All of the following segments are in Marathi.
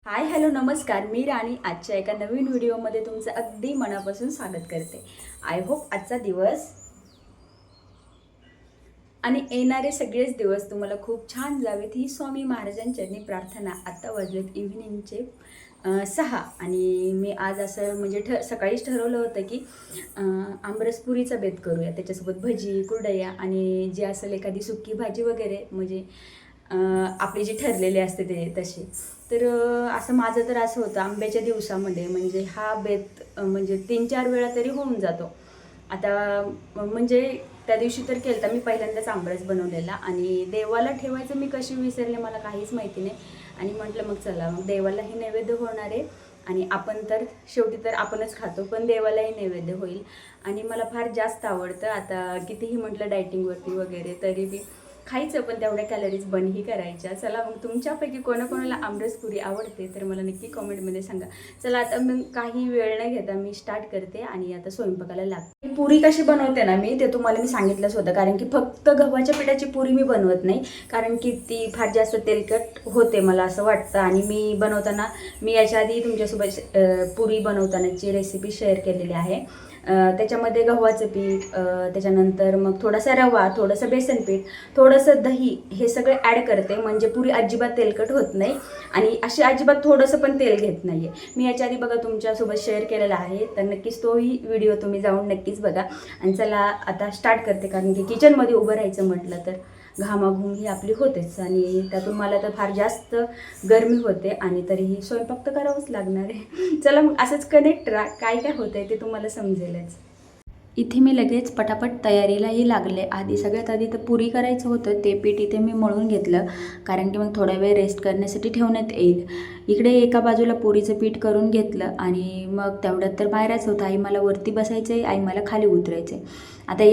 हाय हॅलो नमस्कार, मी राणी आजच्या एका नवीन व्हिडिओमध्ये तुमचं अगदी मनापासून स्वागत करते. आय होप आजचा दिवस आणि येणारे सगळेच दिवस तुम्हाला खूप छान जावेत ही स्वामी महाराजांचरणी प्रार्थना. आत्ता वाजलेत इव्हिनिंगचे 6 आणि मी आज असं म्हणजे सकाळीच ठरवलं होतं की आमरसपुरीचा बेत करूया, त्याच्यासोबत भजी कुरडया आणि जी असेल एखादी सुकी भाजी वगैरे, म्हणजे आपली जी ठरलेली असते ते तशी. तर असं माझं तर असं होतं आंब्याच्या दिवसामध्ये, म्हणजे हा बेत म्हणजे 3-4 वेळा तरी होऊन जातो. आता म्हणजे त्या दिवशी तर केलं तर मी पहिल्यांदाच आंबरस बनवलेला आणि देवाला ठेवायचं मी कशी विसरले मला काहीच माहिती नाही. आणि म्हटलं मग चला, मग देवालाही नैवेद्य होणार आहे आणि आपण तर शेवटी तर आपणच खातो, पण देवालाही नैवेद्य होईल. आणि मला फार जास्त आवडतं. आता कितीही म्हटलं डायटिंगवरती वगैरे तरी बी खायचं, पण तेवढ्या कॅलरीज बंदही करायच्या. चला मग तुमच्यापैकी कोणाकोणाला आमरसपुरी आवडते तर मला नक्की कॉमेंटमध्ये सांगा. चला आता मग काही वेळ न घेता मी स्टार्ट करते आणि आता स्वयंपाकाला लागते. पुरी कशी बनवते ना मी ते तुम्हाला मी सांगितलंच होतं, कारण की फक्त गव्हाच्या पिठाची पुरी मी बनवत नाही, कारण की ती फार जास्त तेलकट होते मला असं वाटतं. आणि मी बनवताना मी याच्या आधी तुमच्यासोबत पुरी बनवतानाची रेसिपी शेअर केलेली आहे. त्याच्यामध्ये गव्हाचं पीठ, त्याच्यानंतर मग थोडासा रवा, थोडंसं बेसन पीठ, थोडंसं दही, हे सगळे ॲड करते, म्हणजे पुरी अजिबात तेलकट होत नाही आणि अशी अजिबात थोडंसं पण तेल घेत नाही आहे. मी याच्या आधी बघा तुमच्यासोबत शेअर केलेला आहे, तर नक्कीच तोही व्हिडिओ तुम्ही जाऊन नक्कीच बघा. आणि चला आता स्टार्ट करते, कारण की किचनमध्ये उभं राहायचं म्हटलं तर घामाघूम ही आपली होतेच आणि त्यातून मला तर फार जास्त गरमी होते आणि तरीही स्वयंपाक तर करावंच लागणार आहे. चला मग असंच कनेक्ट राहा, काय काय होतं आहे ते तुम्हाला समजेलच. इथे मी लगेच पटापट तयारीलाही लागले. सगळ्यात आधी तर पुरी करायचं होतं, ते पीठ इथे मी मळून घेतलं, कारण की मग थोडा वेळ रेस्ट करण्यासाठी ठेवण्यात येईल. इकडे एका बाजूला पुरीचं पीठ करून घेतलं आणि मग तेवढ्यात तर बाहेरच होतं, आई मला वरती बसायचं आहे, आई मला खाली उतरायचं आहे. आता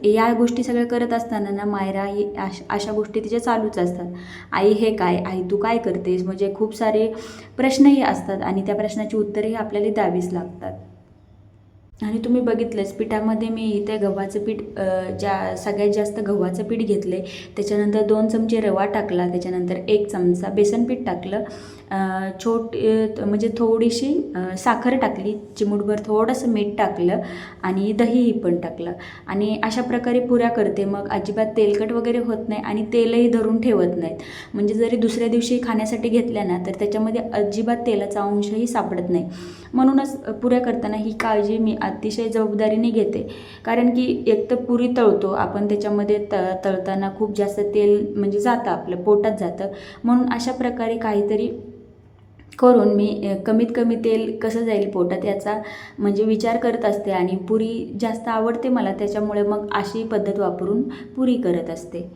या गोष्टी सगळ्या करत असताना ना मायरा ही अशा गोष्टी तिच्या चालूच असतात. आई हे काय, आई तू काय करतेस, म्हणजे खूप सारे प्रश्नही असतात आणि त्या प्रश्नाची उत्तरेही आपल्याला द्यावीच लागतात. आणि तुम्ही बघितलंच पिठामध्ये मी इथे गव्हाचं पीठ सगळ्यात जास्त गव्हाचं पीठ घेतलं आहे. त्याच्यानंतर 2 चमचे रवा टाकला, त्याच्यानंतर 1 चमचा बेसन पीठ टाकलं, म्हणजे थोडीशी साखर टाकली, चिमूटभर थोडंसं मीठ टाकलं आणि दहीही पण टाकलं. आणि अशा प्रकारे पुऱ्या करते, मग अजिबात तेलकट वगैरे होत नाही आणि तेलही धरून ठेवत नाहीत. म्हणजे जरी दुसऱ्या दिवशी खाण्यासाठी घेतल्या ना तर त्याच्यामध्ये अजिबात तेलाचा अंशही सापडत नाही. म्हणूनच पुऱ्या करताना ही काळजी मी अतिशय जबाबदारीने घेते, कारण की एक तर पुरी तळतो आपण, त्याच्यामध्ये तळताना खूप जास्त तेल म्हणजे जातं, आपलं पोटात जातं. म्हणून अशा प्रकारे काहीतरी करून मी कमीत कमी तेल कसं जाईल पोटात याचा म्हणजे विचार करत असते. आणि पुरी जास्त आवडते मला, त्याच्यामुळे मग अशी पद्धत वापरून पुरी करत असते.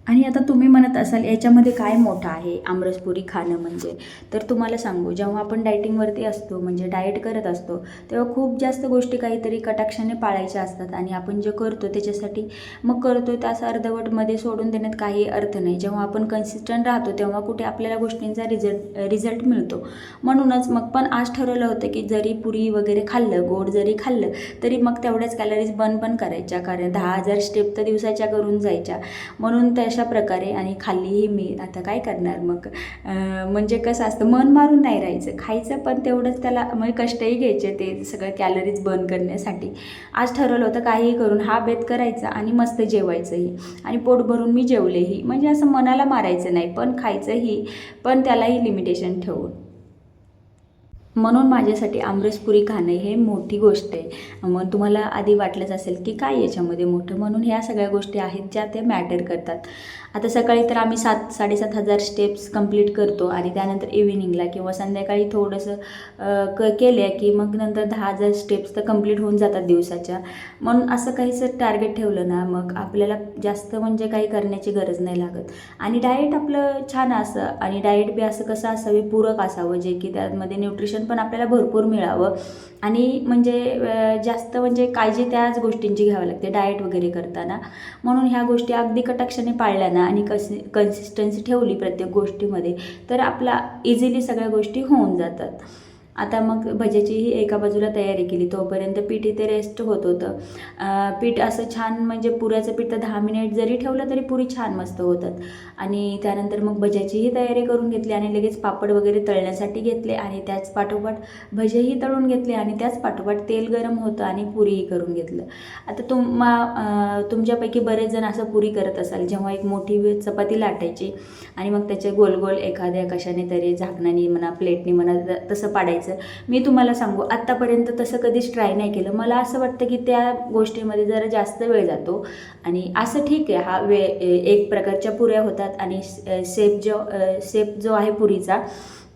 आणि आता तुम्ही म्हणत असाल याच्यामध्ये काय मोठं आहे आमरसपुरी खाणं म्हणजे, तर तुम्हाला सांगू, जेव्हा आपण डायटिंगवरती असतो म्हणजे डाएट करत असतो तेव्हा खूप जास्त गोष्टी काहीतरी कटाक्षाने पाळायच्या असतात आणि आपण जे करतो त्याच्यासाठी मग करतो, त्यास अर्धवटमध्ये सोडून देण्यात काही अर्थ नाही. जेव्हा आपण कन्सिस्टंट राहतो तेव्हा कुठे आपल्याला गोष्टींचा रिझल्ट मिळतो. म्हणूनच मग पण आज ठरवलं होतं की जरी पुरी वगैरे खाल्लं, गोड जरी खाल्लं तरी मग तेवढ्याच कॅलरीज बर्न पण करायच्या, कारण 10,000 स्टेप तर दिवसाच्या करून जायच्या. म्हणून अशा प्रकारे आणि खाल्लीही मी. आता काय करणार मग, म्हणजे कसं असतं, मन मारून नाही राहायचं, खायचं पण तेवढंच, त्याला म्हणजे कष्टही घ्यायचे ते सगळं कॅलरीज बर्न करण्यासाठी. आज ठरवलं होतं काहीही करून हा बेत करायचा आणि मस्त जेवायचंही आणि पोट भरून मी जेवलेही, म्हणजे असं मनाला मारायचं नाही, पण खायचंही, पण त्यालाही लिमिटेशन ठेवून. म्हणून माझ्यासाठी आमरसपुरी खाणं हे मोठी गोष्ट आहे. मग तुम्हाला आधी वाटलंच असेल की काय याच्यामध्ये मोठं, म्हणून ह्या सगळ्या गोष्टी आहेत ज्या त्या मॅटर करतात. आता सकाळी तर आम्ही 7,000-7,500 स्टेप्स कंप्लीट करतो आणि त्यानंतर इव्हिनिंगला किंवा संध्याकाळी थोडंसं केले की मग नंतर 10,000 स्टेप्स तर कंप्लीट होऊन जातात दिवसाच्या. म्हणून असं काहीच टार्गेट ठेवलं ना मग आपल्याला जास्त म्हणजे काही करण्याची गरज नाही लागत. आणि डाएट आपलं छान असं, आणि डाएट बी असं कसं असावे, पूरक असावं, जे की त्यामध्ये न्यूट्रिशन पण आपल्याला भरपूर मिळावं. आणि म्हणजे जास्त म्हणजे काळजी त्याच गोष्टींची घ्यावी लागते डाएट वगैरे करताना. म्हणून ह्या गोष्टी अगदी कटाक्षाने पाळल्या ना आणि कन्सिस्टन्सी ठेवली प्रत्येक गोष्टीमध्ये तर आपला इझिली सगळ्या गोष्टी होऊन जातात. आता मग भज्याचीही एका बाजूला तयारी केली. तोपर्यंत पीठ इथे रेस्ट होत होतं. पीठ असं छान म्हणजे पुऱ्याचं पीठ तर 10 मिनिट जरी ठेवलं तरी पुरी छान मस्त होतात. आणि त्यानंतर मग भज्याचीही तयारी करून घेतली आणि लगेच पापड वगैरे तळण्यासाठी घेतले आणि त्याच पाठोपाठ भजेही तळून घेतले आणि त्याच पाठोपाठ तेल गरम होतं आणि पुरीही करून घेतलं. आता तुमच्यापैकी बरेच जण असं पुरी करत असाल, जेव्हा एक मोठी चपाती लाटायची आणि मग त्याचे गोल गोल एखाद्या कशाने तरी झाकणाने म्हणा प्लेटने म्हणा तसं पाडायचं. मी तुम्हाला सांगू आत्तापर्यंत तसं कधीच ट्राय नाही केलं. मला असं वाटतं की त्या गोष्टीमध्ये जरा जास्त वेळ जातो आणि असं ठीक आहे, हा एक प्रकारच्या पुऱ्या होतात आणि शेप जो आहे पुरीचा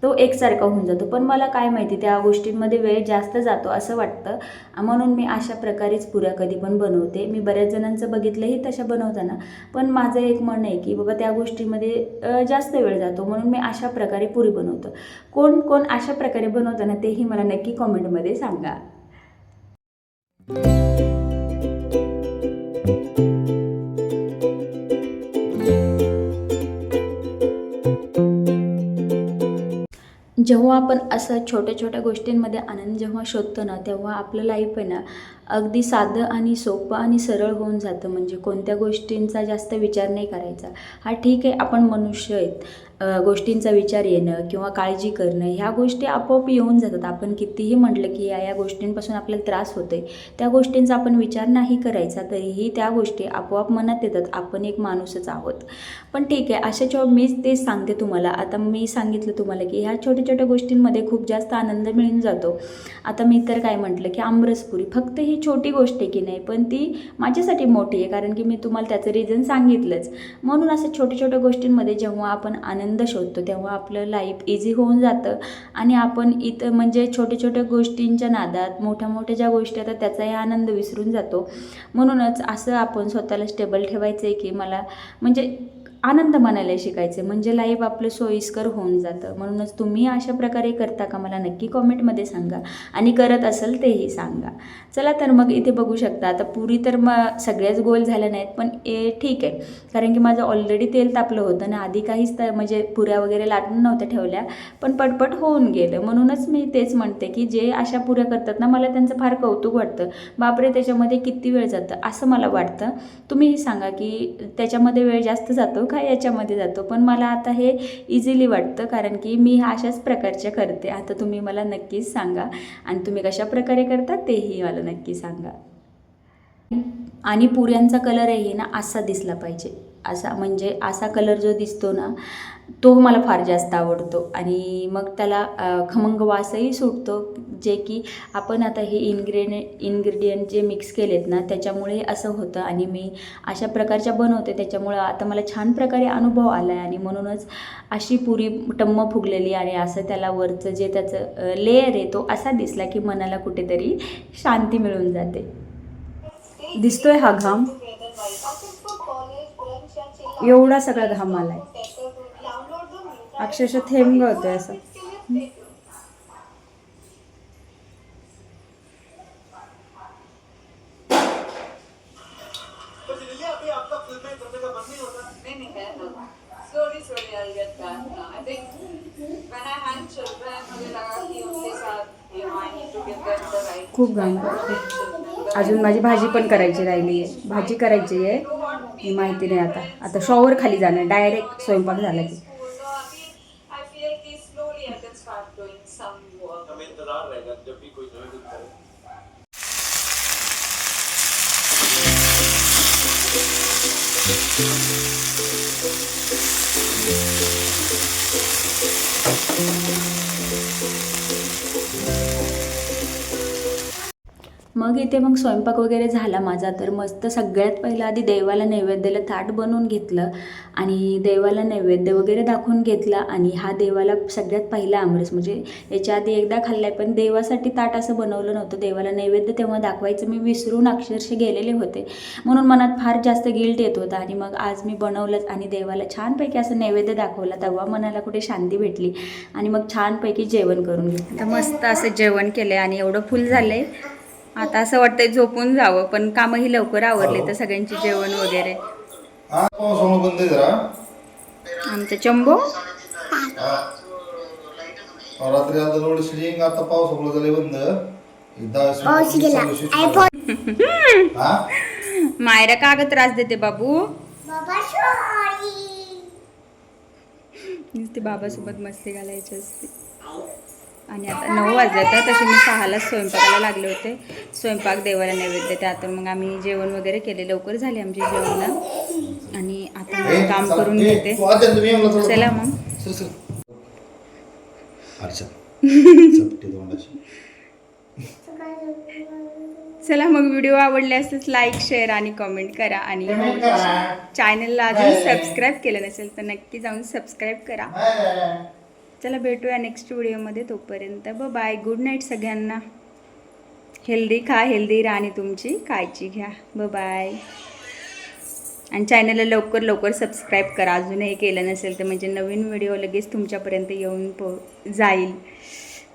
तो एकसारखा होऊन जातो. पण मला काय माहिती त्या गोष्टींमध्ये वेळ जास्त जातो असं वाटतं, म्हणून मी अशा प्रकारेच पुऱ्या कधी पण बनवते. मी बऱ्याच जणांचं बघितलंही तशा बनवताना, पण माझं एक म्हणणं आहे की बाबा त्या गोष्टीमध्ये जास्त वेळ जातो, म्हणून मी अशा प्रकारे पुरी बनवतो. कोण कोण अशा प्रकारे बनवताना तेही मला नक्की कॉमेंटमध्ये सांगा. जेव्हा आपण असं छोट्या छोट्या गोष्टींमध्ये आनंद जेव्हा शोधतो ना, तेव्हा आपलं लाईफ आहे ना अगदी साधं आणि सोपं आणि सरळ होऊन जातं. म्हणजे कोणत्या गोष्टींचा जास्त विचार नाही करायचा. हा ठीक आहे, आपण मनुष्य आहेत, गोष्टींचा विचार येणं किंवा काळजी करणं ह्या गोष्टी आपोआप येऊन जातात. आपण कितीही म्हटलं की या गोष्टींपासून आपल्याला त्रास होतो आहे, त्या गोष्टींचा आपण विचार नाही करायचा तरीही त्या गोष्टी आपोआप मनात येतात. आपण एक माणूसच आहोत. पण ठीक आहे, अशा मीच तेच सांगते तुम्हाला. आता मी सांगितलं तुम्हाला की ह्या छोट्या छोट्या गोष्टींमध्ये खूप जास्त आनंद मिळून जातो. आता मी तर काय म्हटलं की आमरसपुरी फक्त ही छोटी गोष्ट आहे की नाही, पण ती माझ्यासाठी मोठी आहे, कारण की मी तुम्हाला त्याचं रिझन सांगितलंच. म्हणून असं छोट्या छोट्या गोष्टींमध्ये जेव्हा आपण आनंद शोधतो तेव्हा आपलं लाईफ इझी होऊन जातं आणि आपण इथं म्हणजे छोट्या छोट्या गोष्टींच्या नादात मोठ्या मोठ्या ज्या गोष्टी येतात त्याचाही आनंद विसरून जातो. म्हणूनच असं आपण स्वतःला स्टेबल ठेवायचं आहे की मला म्हणजे आनंद मानायला शिकायचे, म्हणजे लाईफ आपलं सोयीस्कर होऊन जातं. म्हणूनच तुम्ही अशा प्रकारे करता का मला नक्की कॉमेंटमध्ये सांगा आणि करत असेल तेही सांगा. चला तर मग इथे बघू शकता. आता पुरी तर मग सगळ्याच गोल झाल्या नाहीत, पण ठीक आहे, कारण की माझं ऑलरेडी तेल तापलं होतं ना, आधी काहीच म्हणजे पुऱ्या वगैरे लाटून नव्हत्या ठेवल्या, पण पटपट होऊन गेलं. म्हणूनच मी तेच म्हणते की जे अशा पुऱ्या करतात ना, मला त्यांचं फार कौतुक वाटतं. बापरे, त्याच्यामध्ये किती वेळ जातं असं मला वाटतं. तुम्हीही सांगा की त्याच्यामध्ये वेळ जास्त जातो का याच्यामध्ये जातो. पण मला आता हे इझिली वाटतं, कारण की मी अशाच प्रकारच्या करते. आता तुम्ही मला नक्कीच सांगा आणि तुम्ही कशा प्रकारे करता तेही मला नक्की सांगा. आणि पुऱ्यांचा कलरही ना असा दिसला पाहिजे, असा म्हणजे असा कलर जो दिसतो ना तो मला फार जास्त आवडतो आणि मग त्याला खमंग वासही सुटतो, जे की आपण आता हे इन्ग्रेडियंट जे मिक्स केलेत ना त्याच्यामुळे असं होतं. आणि मी अशा प्रकारच्या बनवते, त्याच्यामुळं आता मला छान प्रकारे अनुभव आला आहे आणि म्हणूनच अशी पुरी टम्म फुगलेली आणि असं त्याला वरचं जे त्याचं लेयर आहे तो असा दिसला की मनाला कुठेतरी शांती मिळून जाते. दिसतोय हा घाम, एवढा सगळा घाम आलाय, अक्षरशः थेंब गळतोय असं. खूप घाम करते. अजून माझी भाजी पण करायची राहिली आहे, भाजी करायची आहे माहिती नाही. आता शॉवर खाली जाणार, डायरेक्ट स्वयंपाक झाला की. मग इथे मग स्वयंपाक वगैरे झाला माझा. तर मस्त सगळ्यात पहिलं आधी देवाला नैवेद्याला ताट बनवून घेतलं आणि देवाला नैवेद्य वगैरे दाखवून घेतला. आणि हा देवाला सगळ्यात पहिला आमरस, म्हणजे याच्या आधी एकदा खाल्ला आहे, पण देवासाठी ताट असं बनवलं नव्हतं. देवाला नैवेद्य तेव्हा दाखवायचं मी विसरून अक्षरशः गेलेले होते, म्हणून मनात फार जास्त गिल्ट येत होता. आणि मग आज मी बनवलंच आणि देवाला छानपैकी असं नैवेद्य दाखवला, तेव्हा मनाला कुठे शांती भेटली आणि मग छानपैकी जेवण करून घेतलं. तर मस्त असं जेवण केलं आणि एवढं फुल झालं आहे आता असं वाटतंय झोपून जावं, पण कामही लवकर आवरले तर सगळ्यांची जेवण वगैरे. आमचं चंबो रात्री आता लोड शेडिंग आता पावसामुळे झाले बंद हा मायरा का ग त्रास देते बाबू? नुसती बाबासोबत मस्ती घालायची असते. आणि आता 9 वाजले तर तसे मी 6ला स्वयंपाकाला लागले होते. स्वयंपाक देवाला नैवेद्य त्या तर मग आम्ही जेवण वगैरे केले. लवकर झाले आमचे जेवण आणि आता मी काम करून घेते. चला मग चला मग व्हिडिओ आवडले असल्यास लाईक शेअर आणि कमेंट करा आणि चॅनलला अजून सबस्क्राईब केलं नसेल तर नक्की जाऊन सबस्क्राईब करा. चला भेटूया नेक्स्ट व्हिडिओमध्ये. तोपर्यंत बाय. गुड नाईट सगळ्यांना. हेल्दी खा, हेल्दी राहा आणि तुमची काळजी घ्या. बाय. आणि चॅनलला लवकर लवकर सबस्क्राईब करा अजूनही केलं नसेल तर, म्हणजे नवीन व्हिडिओ लगेच तुमच्यापर्यंत येऊन जाईल.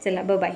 चला बाय.